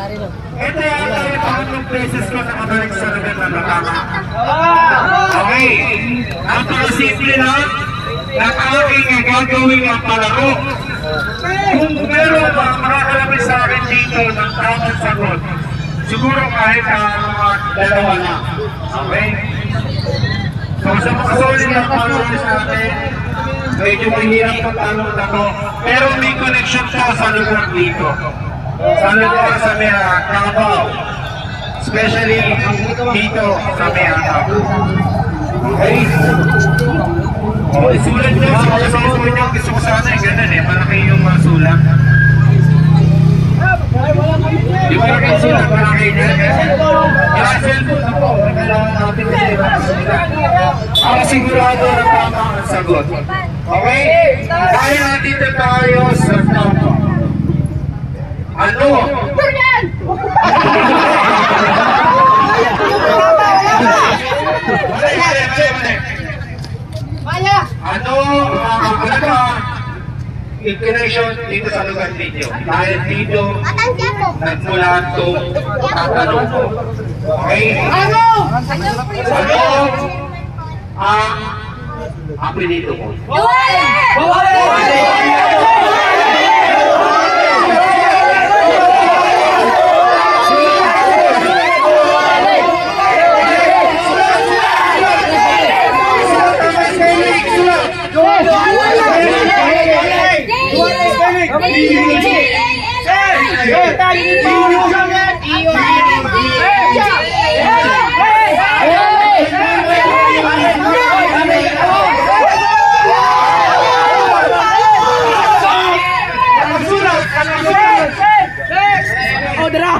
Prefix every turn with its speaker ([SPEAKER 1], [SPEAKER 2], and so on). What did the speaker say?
[SPEAKER 1] Ito yung pangatlong places ko na kabalik sa lugar na Bakama. Okay. Napaka-simple lang. Aking gagawin ang palaro. Kung meron mga makakalapit sa akin dito ng tamang sagot, siguro kahit mga dalawa na. Okay? So sa mga solid na followers natin, medyo mahirap ang tanong na to. Pero may connection to sa lugar dito. Sa lugar sa Davao. Especially dito sa Davao. Okay? Sulat nyo sa mga sagot nyo. Gusto ko sana yung ganun malaki yung sulat. Di ba yung sulat malaki nyo? Yung cellphone na po. Kailangan natin sigurado na tama ang sagot. Okay? Kaya natin tayo sa tama. Ano? Ano in connection dito sa lugar dito? Dahil dito nagmula itong tatanong ko. Okay? Ano ang apelido ko?